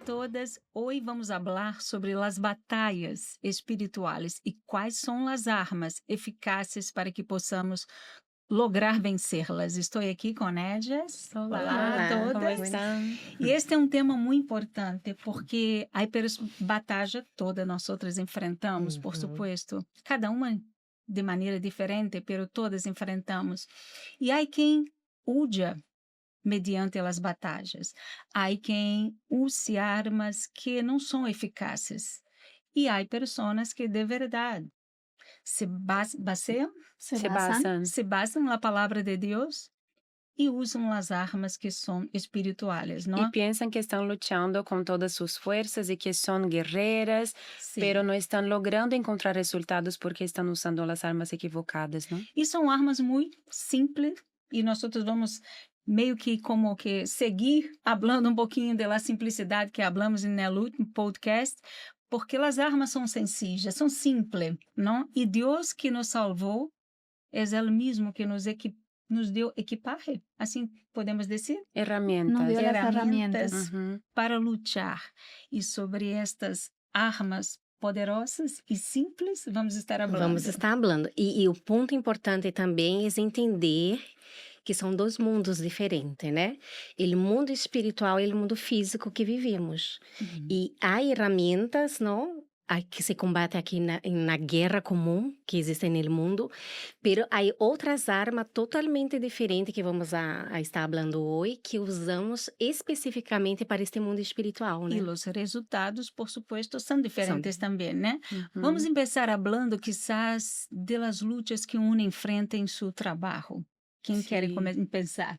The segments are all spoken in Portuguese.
todas. Hoy vamos a hablar sobre las batallas espirituales y quais são as armas eficazes para que possamos lograr vencerlas. Estou aqui com Nédias. Olá a Olá, como todas. estão? E este é um tema muito importante porque a batalha toda nós outras enfrentamos, por supuesto, cada uma de maneira diferente, pero todas enfrentamos. E há quem huya mediante as batalhas. Há quem use armas que não são eficazes. E há pessoas que de verdade baseiam, Se basan. se basam na palavra de Deus e usam as armas que são espirituais, Y não? piensan que están luchando con todas sus fuerzas y que son guerreras, Sim. pero no están logrando encontrar resultados porque están usando las armas equivocadas, ¿no? E são armas muito simples e nós outros vamos meio que como que seguir falando um pouquinho da simplicidade que hablamos no último podcast, porque as armas são sencillas, são simples, não? E Deus que nos salvou é Ele mesmo que nos deu equipaje, assim podemos dizer, Herramientas. Nos dio las herramientas herramientas. Ujú. para lutar. E sobre estas armas poderosas e simples vamos estar falando. Vamos estar falando. E o ponto importante também é entender que são dois mundos diferentes, né? O mundo espiritual e o mundo físico que vivemos. E há ferramentas, não? Que se combate aqui na guerra comum que existe no mundo, pero há outras armas totalmente diferentes que vamos a estar falando hoje, que usamos especificamente para este mundo espiritual, né? E os resultados, por supuesto, são diferentes também, né? Ujú. Vamos começar falando, quizás, de las luchas que uno enfrenta em seu trabalho. Quem quer Sí. pensar?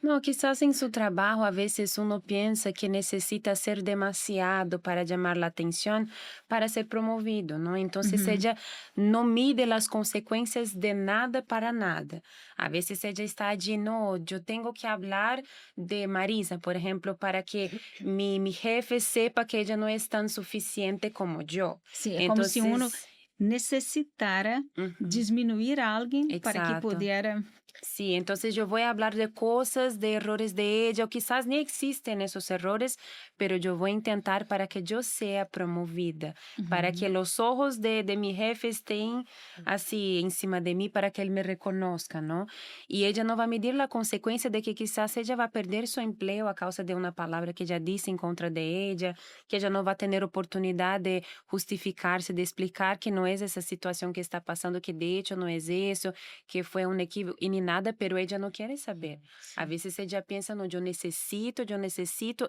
No, quizás en su trabajo a veces uno piensa que necesita hacer demasiado para llamar la atención para ser promovido, ¿no? Entonces Ujú. ella no mide las consecuencias de nada para nada. A veces ella está allí, no, yo tengo que hablar de Marisa, por ejemplo, para que mi jefe sepa que ella no es tan suficiente como yo. Sim, é como se uno Entonces, necessitara ujú. diminuir a alguém para que Exacto. pudiera. Sí, entonces yo voy a hablar de cosas, de errores de ella, o quizás ni existen esos errores, pero yo voy a intentar para que yo sea promovida, para que los ojos de mi jefe estén así encima de mí, para que él me reconozca, ¿no? Y ella no va a medir la consecuencia de que quizás ella va a perder su empleo a causa de una palabra que ella dice en contra de ella, que ella no va a tener oportunidad de justificarse, de explicar que no es esa situación que está pasando, que de hecho no es eso, que fue un equívoco y ni nada, pero ella no quiere saber. A veces ella piensa, no, yo necesito,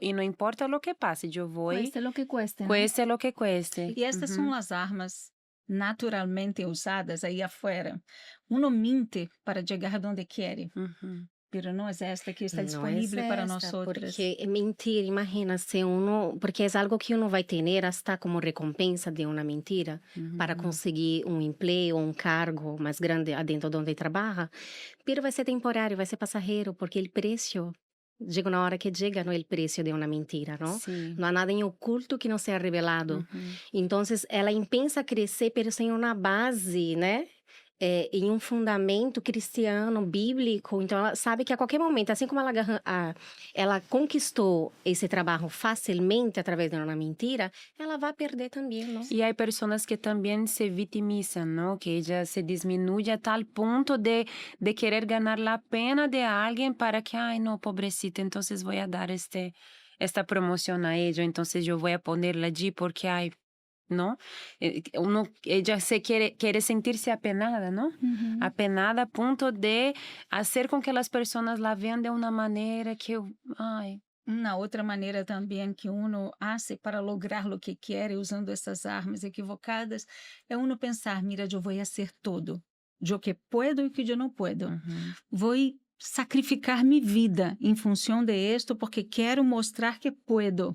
y no importa lo que pase, yo voy, Cueste lo que cueste, né? cueste lo que cueste. E estas Ujú. são as armas naturalmente usadas aí afuera. Uno mente para chegar onde quer, Ujú. pero não é esta que está Não disponível é para esta, nós outras. porque mentira, imagina se uno, porque é algo que uno vai ter hasta como recompensa de uma mentira para conseguir um emprego, um cargo mais grande adentro de onde trabalha, pero vai ser temporário, vai ser passageiro, porque o preço chega na hora que chega, não é o preço de uma mentira, não? Sí. Não há nada em oculto que não seja revelado. Ujú. Então, ela pensa crescer, pero sem uma base, né? Em um fundamento cristiano, bíblico. Então, ela sabe que a qualquer momento, assim como ela conquistou esse trabalho facilmente através de uma mentira, ela vai perder também, não? Y hay personas que también se victimizan, ¿no? Que ella se disminuye a tal punto de querer ganar la pena de alguien para que, ay, no, pobrecita, entonces voy a dar esta promoción a ella, entonces yo voy a ponerla allí porque, ay, ¿no? Ella quiere sentirse apenada, ¿no? Apenada a punto de hacer con que las personas la vean de una manera que, ay, Uma outra maneira também que uno hace para lograr o que quer usando essas armas equivocadas é uno pensar, mira, eu vou fazer tudo, eu que puedo e que eu não puedo. ujú. Vou sacrificar minha vida em função de esto porque quero mostrar que puedo.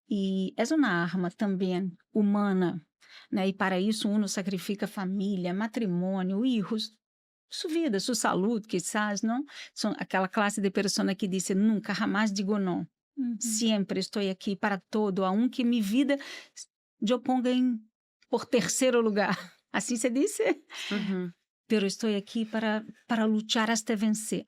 E é uma arma também humana, né? E para isso uno sacrifica família, matrimônio, filhos, sua vida, sua saúde, quizás, não? São aquela classe de pessoa que diz, nunca, jamais digo não. Sempre estou aqui para todo, aunque minha vida eu ponga por terceiro lugar. Assim se diz? Ujú. pero estou aqui para lutar hasta vencer,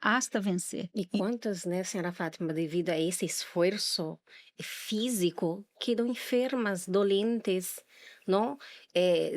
E quantas, né, senhora Fátima, devido a esse esforço físico, quedam enfermas, dolentes, não?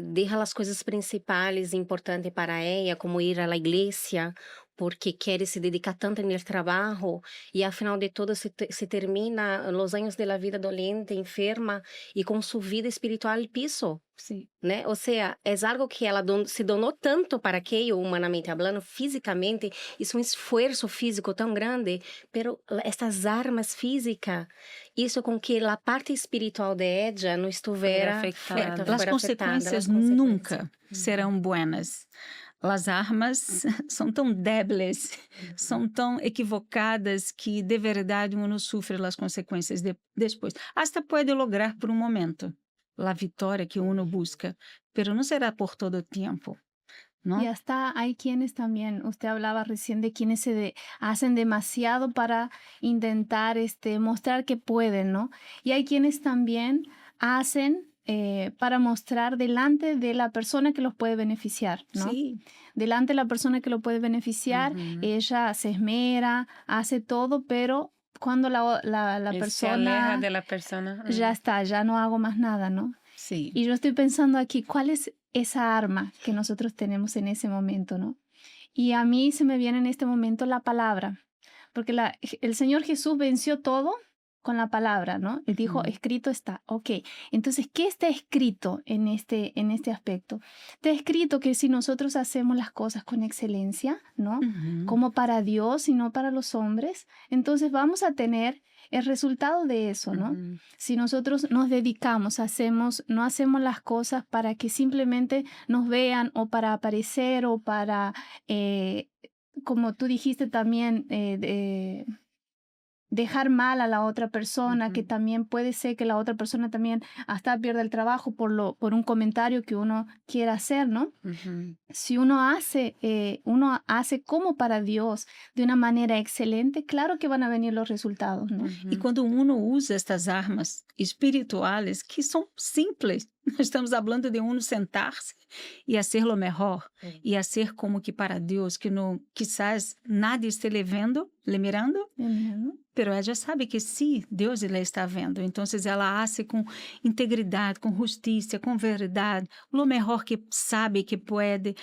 Deixa as coisas principais importantes para ela, como ir à igreja, porque quer se dedicar tanto no trabalho, e afinal de tudo se termina os anos da vida dolente, enferma, e com sua vida espiritual al piso. Sim. Né? Ou seja, é algo que ela se donou tanto para aquilo, humanamente falando, fisicamente, isso é um esforço físico tão grande, pero estas armas físicas, isso com que a parte espiritual de ella não estivera afetada. As consequências nunca serão buenas. As armas são tão débeis, são tão equivocadas que de verdade uno sofre as consequências depois. Hasta pode lograr por um momento a vitória que uno busca, pero não será por todo o tempo, ¿no? Y hasta hay quienes también, usted hablaba recién de quienes hacen demasiado para intentar mostrar que pueden, ¿no? Y hay quienes también hacen para mostrar delante de la persona que los puede beneficiar, ¿no? Sí. Delante de la persona que lo puede beneficiar, ella se esmera, hace todo, pero cuando la Se persona aleja de la persona. ya está, ya no hago más nada, ¿no? Sí. Y yo estoy pensando aquí, ¿cuál es esa arma que nosotros tenemos en ese momento, ¿no? Y a mí se me viene en este momento la palabra, porque el Señor Jesús venció todo con la palabra, ¿no? Él dijo, escrito está. Ok, entonces, ¿qué está escrito en este aspecto? Está escrito que si nosotros hacemos las cosas con excelencia, ¿no? Como para Dios y no para los hombres, entonces vamos a tener el resultado de eso, ¿no? Si nosotros nos dedicamos, no hacemos las cosas para que simplemente nos vean o para aparecer o para, como tú dijiste también, dejar mal a la otra persona, que también puede ser que la otra persona también hasta pierda el trabajo por un comentario que uno quiera hacer, ¿no? Si uno hace como para Dios de una manera excelente, claro que van a venir los resultados, ¿no? E quando uno usa estas armas espirituais, que são simples, nós estamos falando de uno sentar-se e fazer o melhor, e fazer como que para Deus, que no, quizás nadie esté le vendo, le mirando, pero ela já sabe que sim, Deus ele está vendo. Então, ela hace com integridade, com justiça, com verdade, o melhor que sabe, que pode.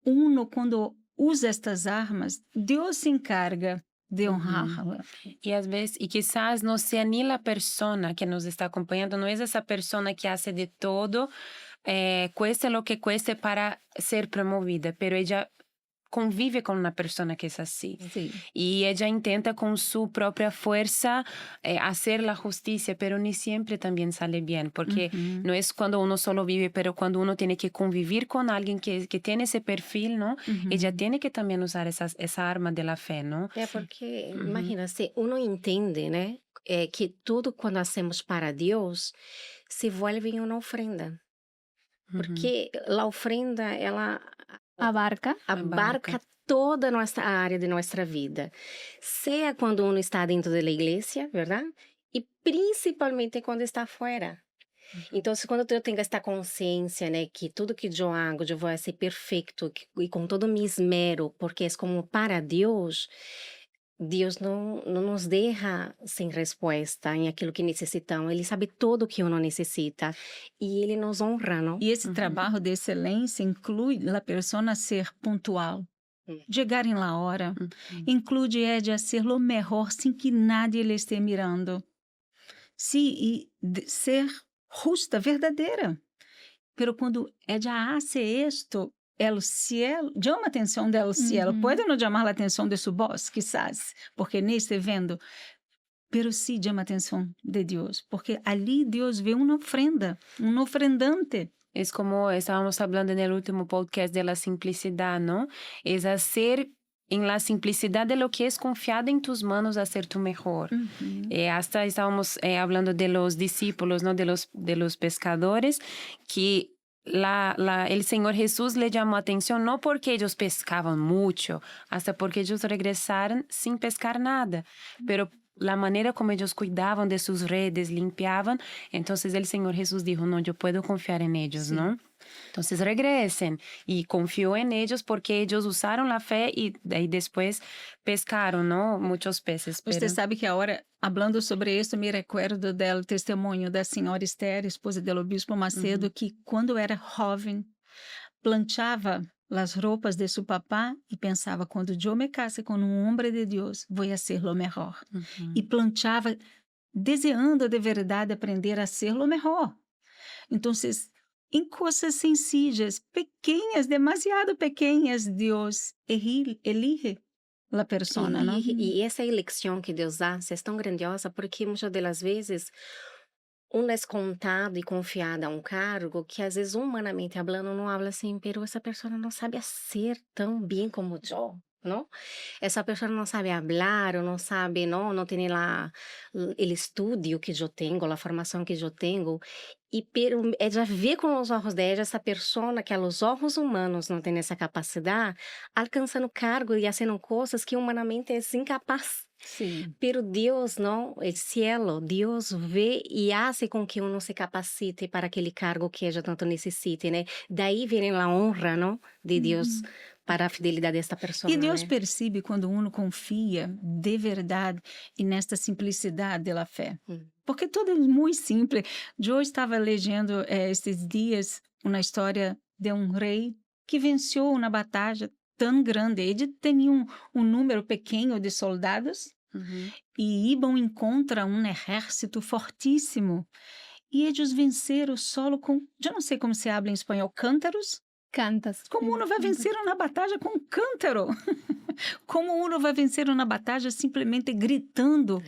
Uno, quando usa estas armas, Deus se encarga de honrá-la. E às vezes, e quizás não seja nem a pessoa que nos está acompanhando, não é essa pessoa que hace de todo, cueste lo que cueste para ser promovida, pero ella convive com uma pessoa que é assim. Sim. E ela intenta com sua própria força fazer a justiça, pero nem sempre também sale bem, porque não é quando uno solo vive, pero quando uno tem que conviver com alguém que tem esse perfil, não? Ela tem que também usar essa arma da fé, não? Porque, imagina, se uno entende, né, que tudo quando hacemos para Deus se vuelve em uma ofrenda. Porque a ofrenda, ela abarca toda a nossa área de nossa vida. Seja quando uno está dentro da igreja, verdade? E principalmente quando está fora. Então, quando eu tenho esta consciência, né, que tudo que eu hago, eu vou ser perfeito e com todo o meu esmero, porque é como para Deus, Deus não nos deixa sem resposta em aquilo que necessitamos. Ele sabe tudo o que uno necessita e ele nos honra, não? E esse trabalho de excelência inclui a pessoa ser pontual, chegar em la hora, inclui ela ser o melhor sem que nadie lhe esteja mirando. Sim, e ser justa, verdadeira. Pero quando ela hace esto, el cielo, llama a atenção del cielo. Pode não chamar a atenção de su boss, quizás, porque nem está vendo, pero sí llama a atenção de Deus, porque ali Deus vê uma ofrenda, um ofrendante. É como estábamos falando no último podcast de la simplicidade, não? É hacer en la simplicidad de lo que es confiado en tus manos hacer tu mejor. Hasta estábamos hablando de los discípulos, ¿no? De los pescadores, que el Señor Jesús le llamó atención no porque ellos pescaban mucho, hasta porque ellos regresaron sin pescar nada, pero la manera como ellos cuidaban de sus redes, limpiaban, entonces el Señor Jesús dijo, no, yo puedo confiar en ellos, Sí. ¿no? Entonces regresen y confío en ellos porque ellos usaron la fe y ahí después pescaron, ¿no? Muchos peces. Você sabe que agora, falando sobre isso, me recuerdo do testemunho da senhora Esther, esposa do Bispo Macedo, que quando era jovem, planchava as roupas de seu papá e pensava, quando eu me case com homem de Deus, vou a ser lo mejor. E planchava, desejando de verdade aprender a ser lo mejor. Então, em coisas sencillas, pequeñas, demasiado pequeñas, Deus elige a persona, não? E essa eleição que Deus dá é tão grandiosa porque muitas das vezes uno é contado e confiado a um cargo que às vezes humanamente falando não habla assim, pero essa pessoa não sabe fazer tão bem como eu, não? Essa pessoa não sabe falar, ou não sabe, não tem lá o estudo que eu tenho, a formação que eu tenho. E pero ela vê com os olhos dela essa pessoa que aos olhos humanos não tem essa capacidade, alcançando cargo e fazendo coisas que humanamente é incapaz. Sim. Pero Deus, não, o cielo, Deus vê e hace com que uno se capacite para aquele cargo que ela tanto necessite, né? Daí vem a honra, não, de Deus para a fidelidade desta pessoa. E Deus né? percebe quando uno confia de verdade e nesta simplicidade da fé. Porque tudo é muito simples. Eu estava lendo estes dias uma história de um rei que venceu uma batalha tão grande. Ele tinha um número pequeno de soldados e iam encontrar um exército fortíssimo. E eles venceram solo com, eu não sei como se habla em espanhol, cântaros. Cantas. Como uno vai vencer uma batalha com um cântaro? Como uno vai vencer uma batalha simplesmente gritando?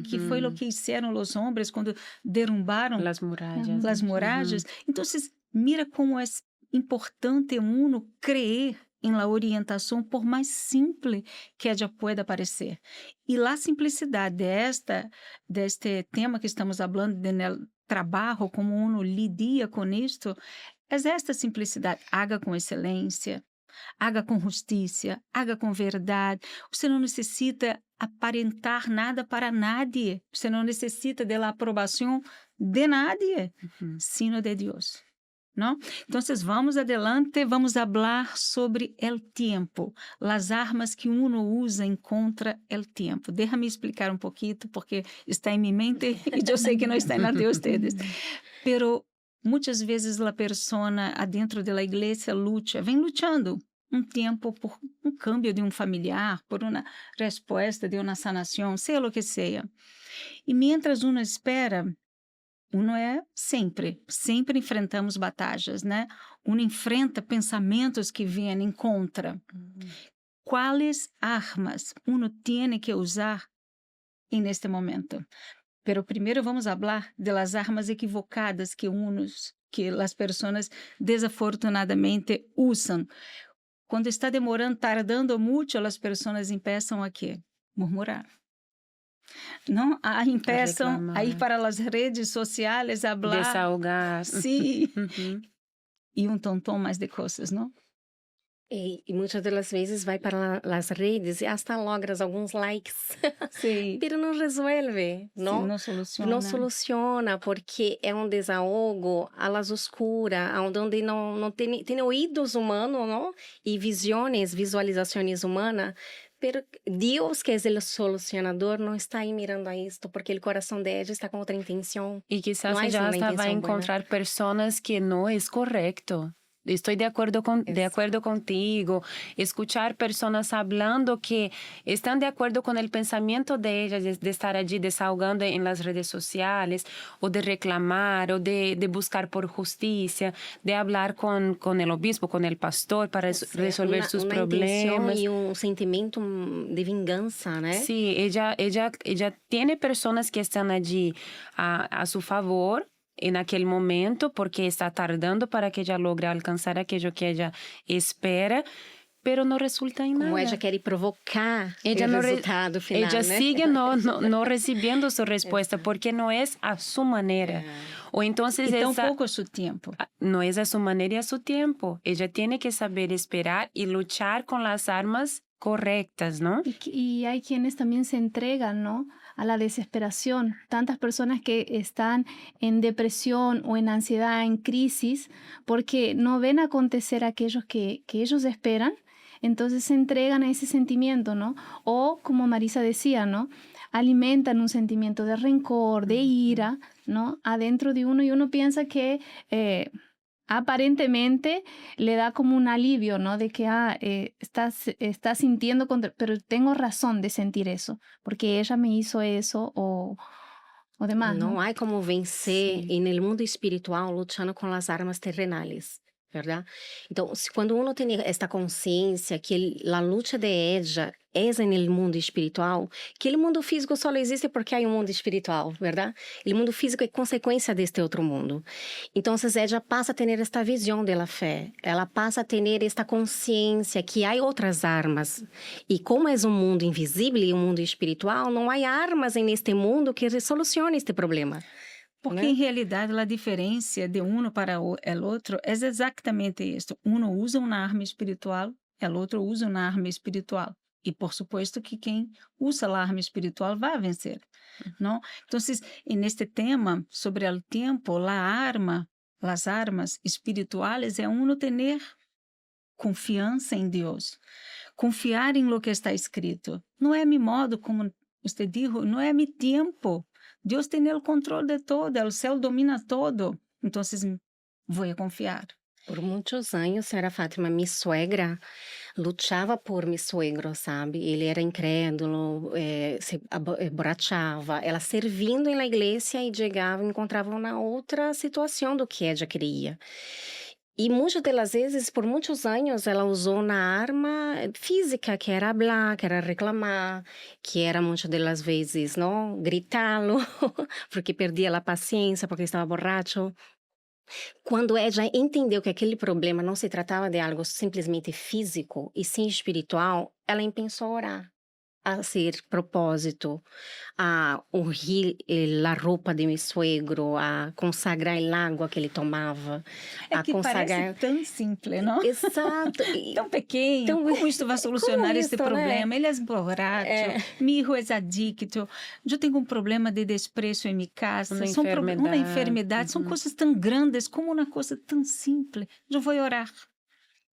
Que foi o que fizeram os homens quando derrubaram Las murallas. as muralhas. Então, mira como é importante uno creer em la orientação, por mais simples que ela pueda parecer. E a simplicidade deste tema que estamos falando, do trabalho, como uno lidia com isto, é esta simplicidade. Haga com excelência, haga com justiça, haga com verdade. Você não necessita aparentar nada para nadie. Você não necessita da aprovação de nadie, sino de Deus. Não? Então, vamos adelante, vamos falar sobre o tempo, as armas que uno usa em contra o tempo. Deixa-me explicar um pouquinho, porque está em minha mente e eu sei que não está na de vocês. Pero muitas vezes a pessoa adentro da igreja vem lutando tempo por cambio de familiar, por uma resposta de uma sanação, seja o que seja. E mientras uno espera, uno sempre enfrentamos batalhas, né? Uno enfrenta pensamentos que vêm em contra. Quais armas uno tem que usar neste momento? Pero primeiro vamos falar das armas equivocadas que as pessoas desafortunadamente usam. Quando está demorando, tardando muito, as pessoas começam a quê? Murmurar. Não, começam a ir para as redes sociais a falar. Desahogar. Sim. E tom mais de coisas, não? E muitas das vezes vai para as redes e até logra alguns likes. Sim. Pero não resolve, não? Sim, não soluciona. Não soluciona, porque é um desahogo a las oscuras, onde não tem ouvidos humanos, não? E visualizações humanas. Pero Deus, que é o solucionador, não está aí mirando a isto, porque o coração dela está com outra intenção. E quizás ella hasta va a encontrar personas que no es correcto. Estoy de acuerdo contigo. Escuchar personas hablando que están de acuerdo con el pensamiento de ellas, de estar allí desahogando en las redes sociales, o de reclamar, o de buscar por justicia, de hablar con el obispo, con el pastor para resolver sus problemas. Y un sentimiento de venganza, ¿no? Sí, ella tiene personas que están allí a su favor en aquel momento, porque está tardando para que ella logre alcanzar aquello que ella espera, pero no resulta en nada. Como ella quiere provocar el resultado final, ella ¿no? sigue no recibiendo su respuesta, porque no es a su manera. O entonces y tampoco a su tiempo. No es a su manera y a su tiempo. Ella tiene que saber esperar y luchar con las armas correctas, ¿no? Y hay quienes también se entregan, ¿no? a la desesperación. Tantas personas que están en depresión o en ansiedad, en crisis, porque no ven acontecer aquellos que ellos esperan, entonces se entregan a ese sentimiento, ¿no? O como Marisa decía, ¿no? Alimentan un sentimiento de rencor, de ira, ¿no? Adentro de uno y uno piensa que aparentemente le da como un alivio, ¿no? De que estás sintiendo, pero tengo razón de sentir eso, porque ella me hizo eso o demás, Não ¿no? há como vencer Sim. no mundo espiritual lutando com as armas terrenais, verdade? Então, quando uno tem esta consciência que a luta de ella é no mundo espiritual, que o mundo físico só existe porque há mundo espiritual, verdade? O mundo físico é consequência deste outro mundo. Então, ella passa a ter esta visão da fé, ela passa a ter esta consciência que há outras armas. E como é mundo invisível e mundo espiritual, não há armas neste mundo que solucione este problema. Porque en realidad la diferencia de uno para el otro es exactamente esto. Uno usa una arma espiritual, el otro usa una arma espiritual. Y por supuesto que quien usa la arma espiritual va a vencer, ¿no? Entonces, en este tema sobre el tiempo, las armas espirituales es uno tener confianza en Dios, confiar en lo que está escrito. No es mi modo, como usted dijo, no es mi tiempo. Dios tiene el control de todo, el cielo domina todo. Entonces, voy a confiar. Por muitos anos, senhora Fátima, minha suegra lutava por meu suegro, sabe? Ele era incrédulo, se emborrachava, ela servindo na igreja e chegava e encontrava uma outra situação do que ela queria. E muitas das vezes, por muitos anos, ela usou na arma física, que era falar, que era reclamar, que era muitas das vezes, não, gritá-lo, porque perdia a paciência, porque estava borracho. Quando ela entendeu que aquele problema não se tratava de algo simplesmente físico e sim espiritual, ela pensou a orar, a ser propósito, a ungir a roupa de meu suegro, a consagrar a água que ele tomava, É a que consagrar... parece tão simples, não? Exato. Tão pequeno. Como isto vai solucionar este problema? né? Ele é borracho, meu hijo é adicto, eu tenho um problema de desprezo em minha casa, Uma uma enfermidade, são coisas tão grandes, como uma coisa tão simples. Eu vou orar.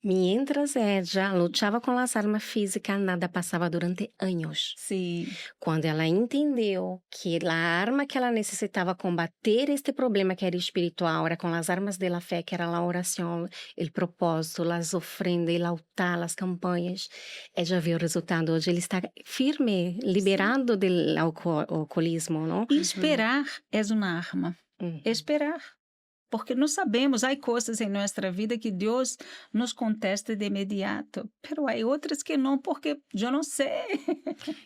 Mientras ella luchaba con las armas físicas, nada pasaba durante años. Sim. Quando ela entendeu que a arma que ela necessitava combater este problema que era espiritual era com as armas da fé, que era a oração, o propósito, as ofrendas, o altar, as campanhas, ela viu o resultado. Hoje ele está firme, liberado do alcoolismo, não? E esperar é uma arma. Esperar. Porque não sabemos, há coisas em nossa vida que Deus nos contesta de imediato, pero há outras que não, porque eu não sei.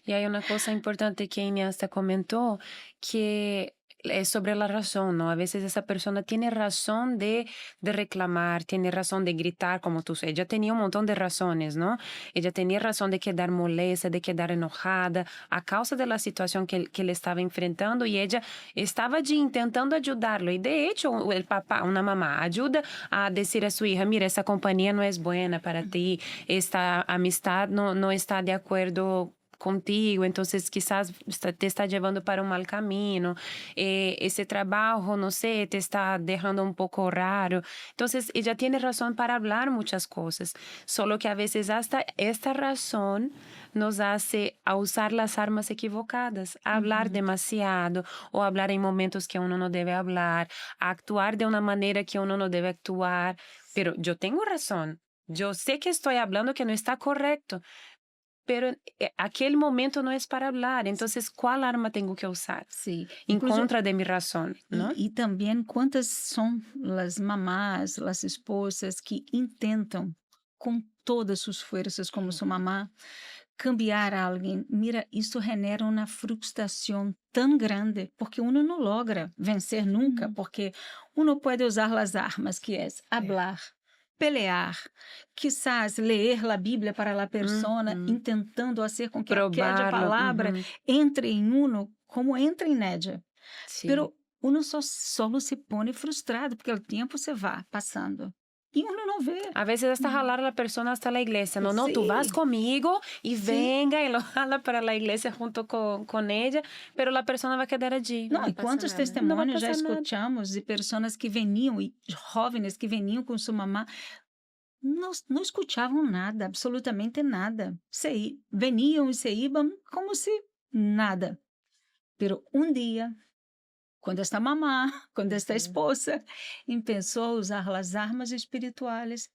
E aí uma coisa importante que a Inês comentou, que es sobre la razón, ¿no? A veces esa persona tiene razón de reclamar, tiene razón de gritar, como tú sabes. Ella tenía un montón de razones, ¿no? Ella tenía razón de quedar molesta, de quedar enojada a causa de la situación que él estaba enfrentando y ella estaba intentando ayudarlo. Y de hecho, el papá, una mamá, ayuda a decir a su hija, mira, esa compañía no es buena para ti, esta amistad no está de acuerdo contigo, entonces quizás te está llevando para un mal camino, ese trabajo, no sé, te está dejando un poco raro. Entonces, ella tiene razón para hablar muchas cosas, solo que a veces hasta esta razón nos hace a usar las armas equivocadas, a hablar demasiado o hablar en momentos que uno no debe hablar, a actuar de una manera que uno no debe actuar. Pero yo tengo razón, yo sé que estoy hablando que no está correcto, pero aquel momento no es para hablar. Entonces, ¿cuál arma tengo que usar? Sí. En contra de mi razón, ¿no? Y también cuántas son las mamás, las esposas que intentan con todas sus fuerzas, como su mamá, cambiar a alguém. Mira, isso genera uma frustração tão grande, porque uno não logra vencer nunca, porque uno pode usar as armas, que é hablar, pelear, quizás leer a Bíblia para a persona, intentando fazer com que aquela palavra entre em uno como entra em Nédia. Sí. Pero uno solo se põe frustrado, porque o tempo se vai passando. y uno no ve. A veces hasta jalar a la persona hasta la iglesia. No, no, tú Sí. vas conmigo y Sí. venga y lo jala para la iglesia junto con ella, pero la persona va a quedar allí. Não, Não e passa quantos nada. testemunhos já passar nada. escutamos de pessoas que veniam, e jovens que veniam com sua mamá, não escutavam nada, absolutamente nada. Veniam e se iam como se nada. Pero dia, quando esta mamá, quando esta esposa começou a usar as armas espirituais,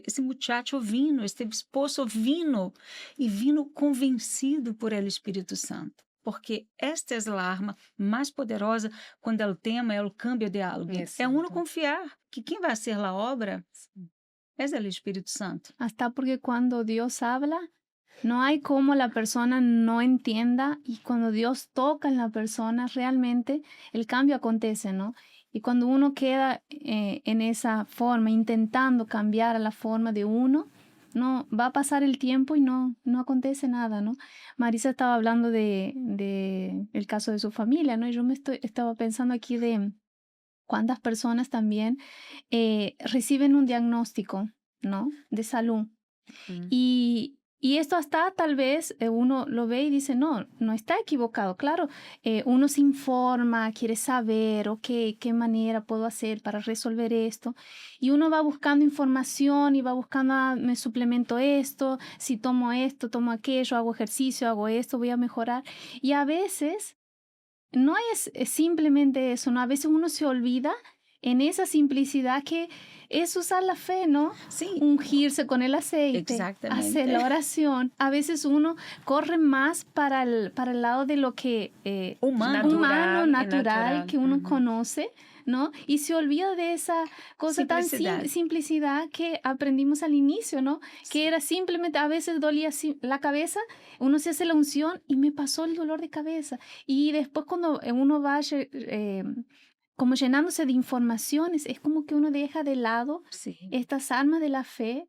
esse muchacho vino, este esposo vino, e vino convencido por el Espírito Santo. Porque esta é a arma mais poderosa quando o tema é o câmbio de alguém. É uno Exato. confiar que quem vai fazer a obra é o Espírito Santo. Hasta porque cuando Dios habla, no hay como la persona no entienda y cuando Dios toca en la persona, realmente el cambio acontece, ¿no? Y cuando uno queda en esa forma, intentando cambiar a la forma de uno, no va a pasar el tiempo y no acontece nada, ¿no? Marisa estaba hablando de el caso de su familia, ¿no? Y yo estaba pensando aquí de cuántas personas también reciben un diagnóstico, ¿no? De salud. Uhum. Y esto hasta tal vez uno lo ve y dice, no está equivocado. Claro, uno se informa, quiere saber, ok, qué manera puedo hacer para resolver esto. Y uno va buscando información y va buscando, me suplemento esto, si tomo esto, tomo aquello, hago ejercicio, hago esto, voy a mejorar. Y a veces no es simplemente eso, ¿no? A veces uno se olvida en esa simplicidad que es usar la fe, ¿no? Sim, Ungirse con el aceite, Exactamente. hacer la oración. A veces uno corre más para el lado de lo que humano. natural que uno Ujú. conoce, ¿no? Y se olvida de esa cosa tan simplicidad que aprendimos al inicio, ¿no? Que era simplemente, a veces dolía la cabeza, uno se hace la unción y me pasó el dolor de cabeza. Y después cuando uno va como llenándose de informaciones, es como que uno deja de lado Sim. estas armas de la fe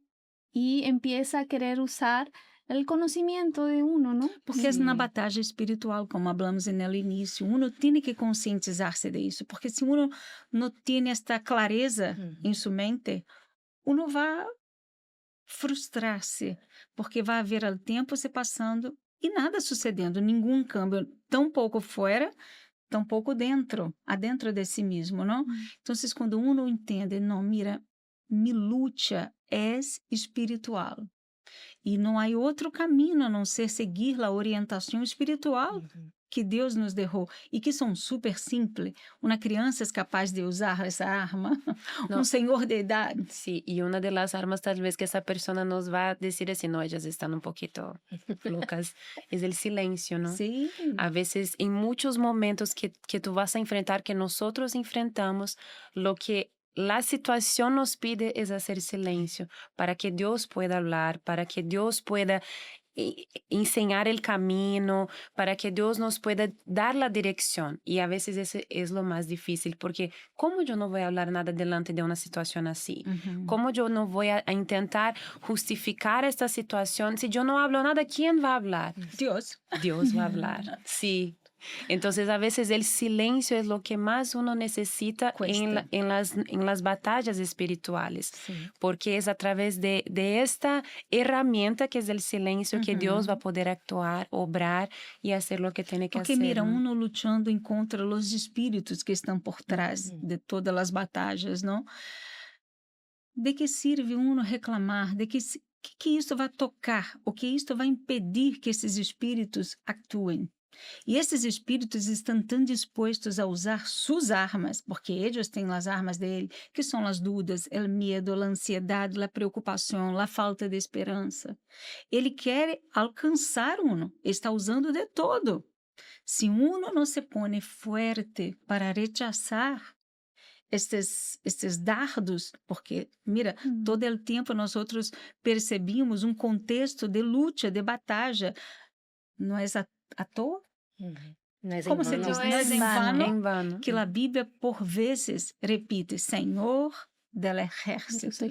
y empieza a querer usar el conocimiento de uno, ¿no? Porque é na batalha espiritual, como falamos no início, uno tem que conscientizar-se disso, porque se uno não tem esta clareza em sua mente, uno vai frustrar-se, porque vai haver o tempo se passando e nada sucedendo, nenhum câmbio, tão pouco fora, tão pouco adentro de si mesmo, não? Então, quando uno entende, não, mira, mi luta é espiritual. E não há outro caminho a não ser seguir a orientação espiritual que Deus nos deixou e que são super simples. Uma criança é capaz de usar essa arma, No. senhor de idade. Sí, y una de las armas tal vez que esa persona nos va a decir así, no, ellas están un poquito locas, es el silencio, ¿no? Sim. A veces, en muchos momentos que tú vas a enfrentar, que nosotros enfrentamos, lo que la situación nos pide es hacer silencio para que Dios pueda hablar, para que Dios pueda enseñar el camino, para que Dios nos pueda dar la dirección. Y a veces ese es lo más difícil, porque ¿cómo yo no voy a hablar nada delante de una situación así? ¿Cómo yo no voy a intentar justificar esta situación? Si yo no hablo nada, ¿quién va a hablar? Dios. Dios va a hablar, sí. Entonces, a veces el silencio es lo que más uno necesita en las batallas espirituales, porque es a través de esta herramienta que es el silencio que Dios va a poder actuar, obrar y hacer lo que tiene que Porque hacer. mira, ¿no? uno lutando contra os espíritos que estão por trás de todas as batalhas, não? De que sirve uno reclamar? De que isso vai tocar? O que isso vai impedir que esses espíritos actuem? E esses espíritos estão tão dispostos a usar suas armas, porque eles têm as armas dele, que são as dúvidas, o medo, a ansiedade, a preocupação, a falta de esperança. Ele quer alcançar uno, está usando de todo. Se uno não se põe forte para rechazar estes dardos, porque, mira, todo o tempo nós outros percebimos um contexto de luta, de batalha, não é à toa? Como se diz? No Não é es em vano en vano. que a Bíblia, por vezes, repite, Senhor del ejército,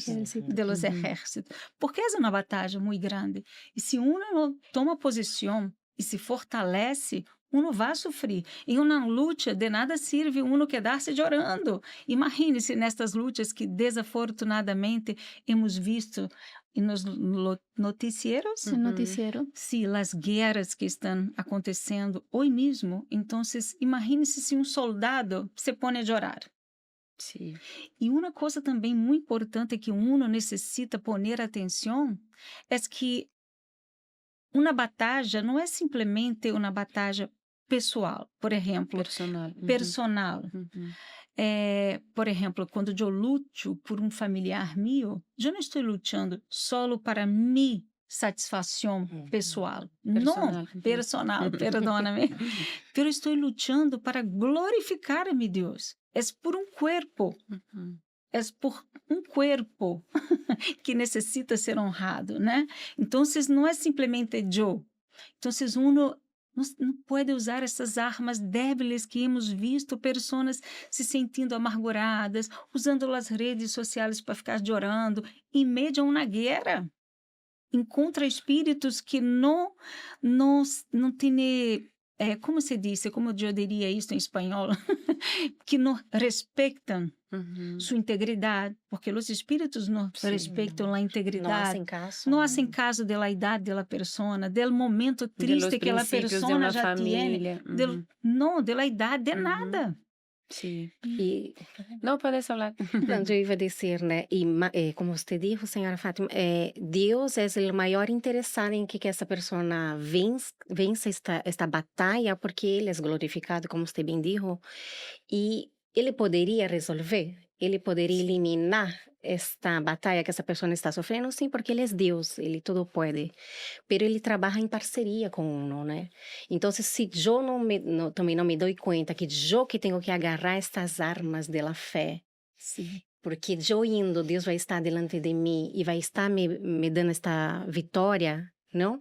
de los ejércitos. Porque é uma batalha muito grande. E se uno não toma posição e se fortalece, uno vai sofrer. Em uma luta, de nada serve uno quedar-se chorando. Imagine-se nestas lutas que, desafortunadamente, hemos visto nos noticieros. El noticiero. Sí, las guerras que están acontecendo hoy mismo. Entonces, imagine-se se um soldado se pone a chorar. Sí. E uma coisa também muito importante que uno necessita poner atenção é que uma batalha não é simplesmente uma batalha pessoal, por exemplo, Personal. personal. Ujú. Por exemplo, quando eu luto por um familiar meu, eu não estou lutando solo para minha satisfação pessoal. Personal. Não, personal, perdóname. Pero estou lutando para glorificar a meu Deus. É por um corpo. Ujú. É por um corpo que necessita ser honrado, né? Então, não é simplesmente eu. Então, uno não pode usar essas armas débiles que hemos visto pessoas se sentindo amarguradas, usando as redes sociais para ficar chorando, em meio a uma guerra. Encontra espíritos que não têm, como se diz, como eu diria isso em espanhol, que não respeitam Ujú. sua integridade, porque os espíritos não Sim. respeitam a No integridade. hacen caso. Não hacen caso de la idade de la persona, del momento De los triste que la principios de persona una já tiene, familia. del, Ujú. não, de la idade, de Uhum. nada. Sí. E No, puedes hablar. não, eu ia dizer, né? E como você disse, senhora Fátima, Deus é o maior interessado em que essa pessoa vença esta batalha, porque Ele é glorificado, como você bem disse, e Ele poderia resolver, Ele poderia eliminar esta batalha que essa pessoa está sofrendo, sim, porque Ele é Deus, Ele tudo pode. Pero Ele trabalha em parceria com uno, né? Então, se eu também não me dou conta que eu que tenho que agarrar estas armas da fé, Sim. porque eu indo, Deus vai estar delante de mim e vai estar me dando esta vitória, não?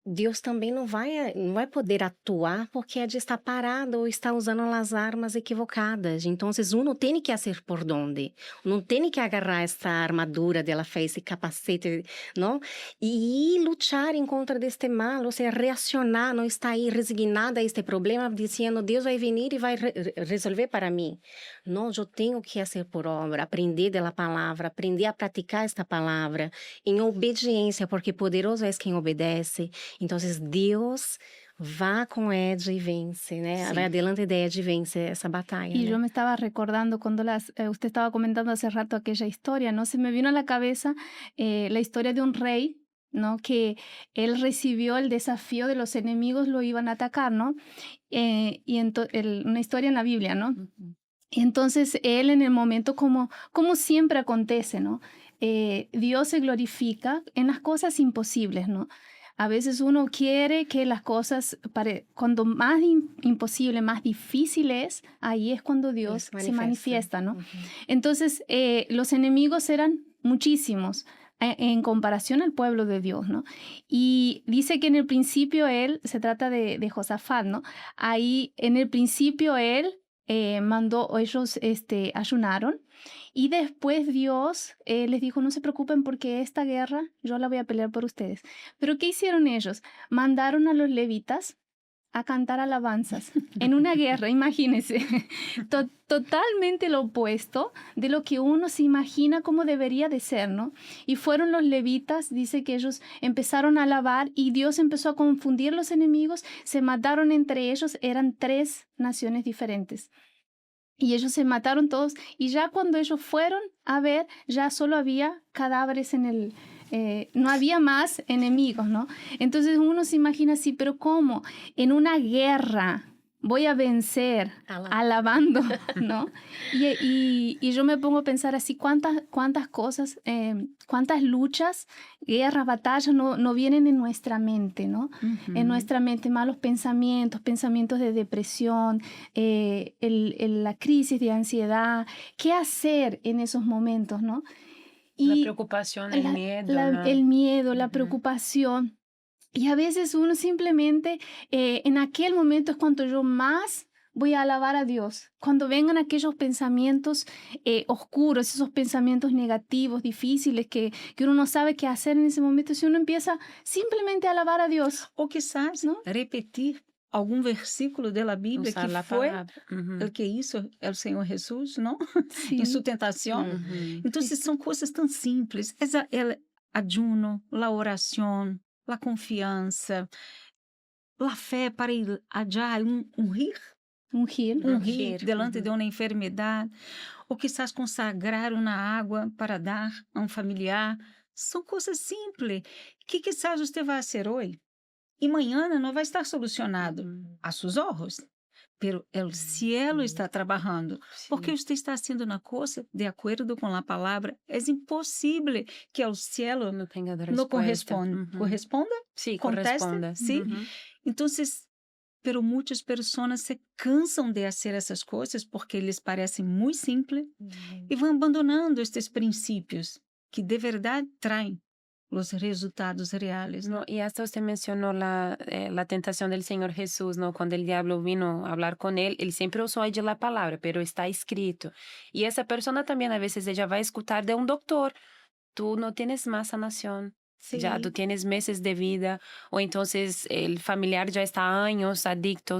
Deus também não vai poder atuar porque é de estar parado ou está usando as armas equivocadas. Então, uno tem que fazer por onde. Não tem que agarrar essa armadura dela fé, esse capacete, não? E lutar em contra deste mal, ou seja, reacionar, não estar aí resignada a este problema, dizendo, Deus vai vir e vai resolver para mim. Não, eu tenho que fazer por obra, aprender da palavra, aprender a praticar esta palavra em obediência, porque poderoso é quem obedece. Então, Deus vá com Ed e vence, né? Sí. Vai adelante de Ed e vence essa batalha. Y né? yo me estaba recordando cuando usted estaba comentando hace rato aquella historia, ¿no? Se me vino a la cabeza la historia de un rey, ¿no? Que él recibió el desafío de los enemigos, lo iban a atacar, ¿no? Y una historia en la Biblia, ¿no? Ujú. Y entonces él en el momento, como siempre acontece, ¿no? Dios se glorifica en las cosas imposibles, ¿no? A veces uno quiere que las cosas, cuando más imposible, más difícil es, ahí es cuando Dios se manifiesta, ¿no? Uhum. Entonces, los enemigos eran muchísimos en comparación al pueblo de Dios, ¿no? Y dice que en el principio se trata de Josafat, ¿no? Ahí, en el principio él mandó, ellos ayunaron, y después Dios les dijo, no se preocupen porque esta guerra yo la voy a pelear por ustedes. Pero ¿qué hicieron ellos? Mandaron a los levitas a cantar alabanzas en una guerra, imagínense. Totalmente lo opuesto de lo que uno se imagina como debería de ser, ¿no? Y fueron los levitas, dice que ellos empezaron a alabar y Dios empezó a confundir los enemigos, se mataron entre ellos, eran 3 naciones diferentes. Y ellos se mataron todos, y ya cuando ellos fueron a ver, ya solo había cadáveres no había más enemigos, ¿no? Entonces uno se imagina así, pero ¿cómo? En una guerra voy a vencer alabando, ¿no? Y yo me pongo a pensar así, cuántas cosas, cuántas luchas, guerras, batallas no vienen en nuestra mente, ¿no? Uhum. En nuestra mente, malos pensamientos de depresión, la crisis de ansiedad. ¿Qué hacer en esos momentos, no? La preocupación, el miedo. El miedo, la Ujú. preocupación. Y a veces uno simplemente, en aquel momento es cuando yo más voy a alabar a Dios. Cuando vengan aquellos pensamientos oscuros, esos pensamientos negativos, difíciles, que uno no sabe qué hacer en ese momento, si uno empieza simplemente a alabar a Dios. Ou quizás Não? repetir algum versículo da Bíblia Usar que la foi palabra. Ujú. o que hizo el Senhor Jesus, não? Em Sí. sua tentação. Ujú. Então, são coisas tão simples. El ayuno, a oração, a confiança, a fé para ir allá, ungir Ungir. Ungir, delante ujú. de uma enfermidade, ou quizás consagrar uma água para dar a um familiar. São coisas simples que quizás você vai fazer hoje e amanhã não vai estar solucionado Ujú. a seus olhos. Pero el cielo está trabalhando, porque Sí. você está haciendo uma coisa de acordo com a palavra. É impossível que o cielo No tenga de não respuesta. corresponda. Ujú. Corresponda? Sí, Conteste? corresponda. Sim. Ujú. Então, pero muitas pessoas se cansam de fazer essas coisas porque lhes parecem muito simples e vão abandonando estes princípios que de verdade traem os resultados reais. No, y hasta usted mencionó la tentación del Señor Jesús, ¿no? Cuando el diablo vino a hablar con él siempre usó allí la palabra, pero está escrito. Y esa persona también a veces ella va a escuchar de un doctor, tú no tienes más sanación. Ya tú tienes meses de vida, o entonces el familiar ya está años adicto,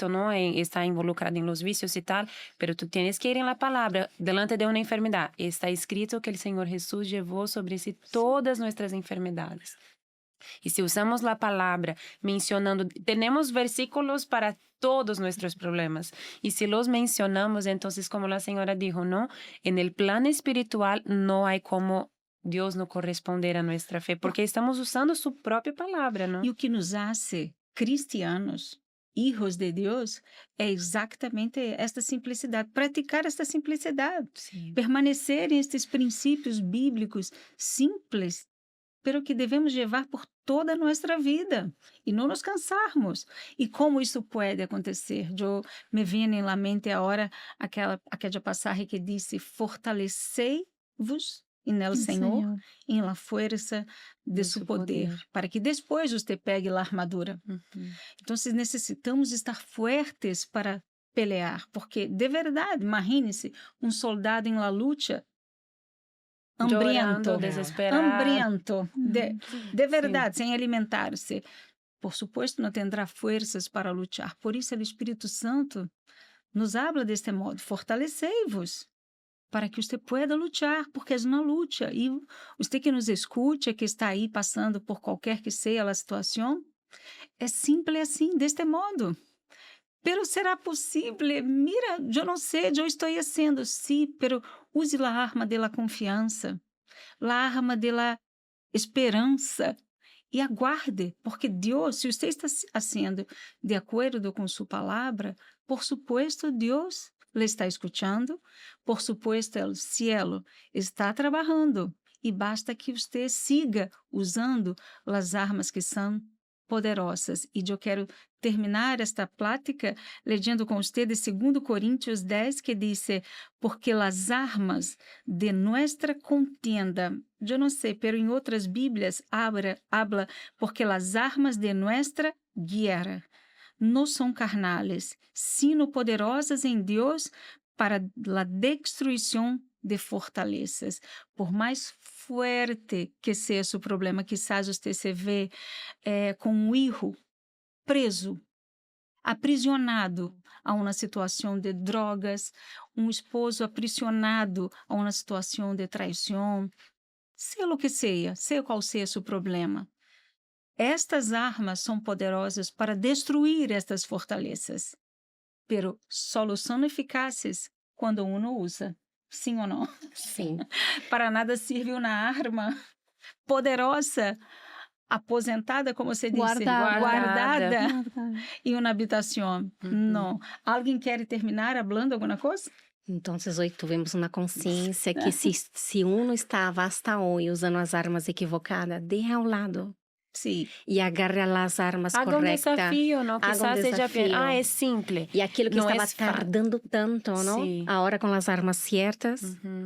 ¿no? Está involucrado en los vicios y tal, pero tú tienes que ir en la palabra delante de una enfermedad. Está escrito que el Señor Jesús llevó sobre sí todas nuestras enfermedades. Y si usamos la palabra mencionando, tenemos versículos para todos nuestros problemas. Y si los mencionamos, entonces como la señora dijo, ¿no? En el plan espiritual no hay como Deus não corresponder a nossa fé, porque estamos usando sua própria palavra, não? E o que nos hace cristianos, hijos de Deus, é exatamente esta simplicidade, praticar esta simplicidade, Sim. permanecer em estes princípios bíblicos simples, pero que devemos levar por toda a nossa vida e não nos cansarmos. E como isso pode acontecer? Eu me vem na mente agora aquela passagem que disse: fortalecei-vos nel Senhor, em la fuerza de su poder, para que depois você pegue a armadura. Então, necessitamos estar fortes para pelear, porque, de verdade, imagine-se um soldado em la luta hambriento, Llorando, desesperado. de verdade, sem alimentar-se. Por supuesto, não terá forças para lutar. Por isso, o Espírito Santo nos habla deste modo: fortalecei-vos, para que você pueda lutar, porque é uma luta. E você que nos escuta, que está aí passando por qualquer que seja a situação, é simples assim, deste modo. Pero será possível? Mira, eu não sei, eu estou fazendo, sim, pero use a arma da confiança, a arma da esperança e aguarde, porque Deus, se você está fazendo de acordo com sua palavra, por supuesto, Deus le está escuchando, por supuesto, o cielo está trabalhando e basta que você siga usando as armas que são poderosas. E eu quero terminar esta plática lendo com você de 2 Coríntios 10, que diz: porque as armas de nossa contienda, eu não sei, pero em outras Bíblias habla porque as armas de nossa guerra não são carnales, sino poderosas em Deus para a destruição de fortalezas. Por mais forte que seja o problema, quizás você se vê com um filho preso, aprisionado a uma situação de drogas, um esposo aprisionado a uma situação de traição, seja o que seja, seja qual seja o problema. Estas armas são poderosas para destruir estas fortalezas, pero solução eficazes quando uno usa. Sim ou não? Sim. Para nada serve uma arma poderosa, aposentada, como você disse, guardada em uma habitação. Não. Alguém quer terminar falando alguma coisa? Então, hoje tivemos uma consciência que se uno estava hasta hoje usando as armas equivocadas, deixa ao lado. Sim. E agarre as armas Haga corretas. um desafio, não? Quizás ella piensa, é simples. E aquilo que não estava tardando tanto, não? Sí. Agora com as armas certas,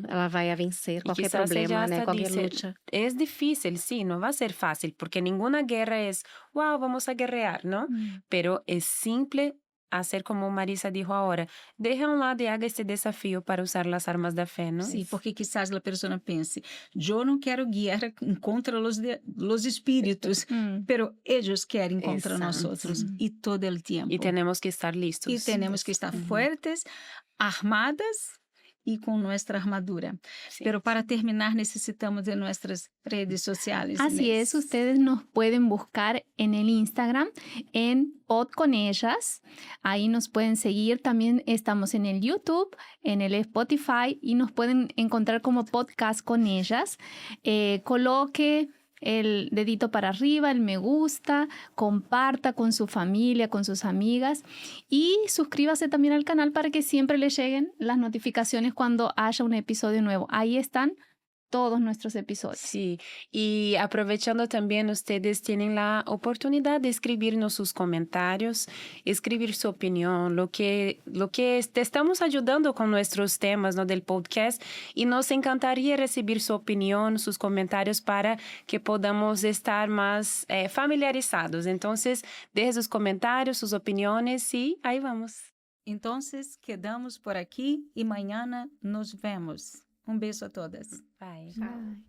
ela vai a vencer qualquer problema, né? Qualquer luta. É difícil, sim, não vai ser fácil, porque nenhuma guerra é, wow, vamos a guerrear, não? Pero é simples hacer como Marisa dijo ahora, deje a un lado y haga este desafío para usar las armas da fe, ¿no? Sí, porque quizás la persona piense, yo no quiero guerra contra los espíritus, pero ellos quieren contra Exacto. nosotros y todo el tiempo. Y tenemos que estar listos. Y tenemos que estar fuertes, armadas y con nuestra armadura. Sí. Pero para terminar necesitamos de nuestras redes sociales. Así Inés. es, ustedes nos pueden buscar en el Instagram, en Pod con Ellas. Ahí nos pueden seguir. También estamos en el YouTube, en el Spotify y nos pueden encontrar como Podcast con Ellas. Coloque el dedito para arriba, el me gusta, comparta con su familia, con sus amigas y suscríbase también al canal para que siempre le lleguen las notificaciones cuando haya un episodio nuevo. Ahí están todos nuestros episodios. Sí, y aprovechando también, ustedes tienen la oportunidad de escribirnos sus comentarios, escribir su opinión, lo que te estamos ayudando con nuestros temas, ¿no? Del podcast, y nos encantaría recibir su opinión, sus comentarios para que podamos estar más familiarizados. Entonces, deje sus comentarios, sus opiniones y ahí vamos. Entonces, quedamos por aquí y mañana nos vemos. Un beso a todas. Bye. Bye.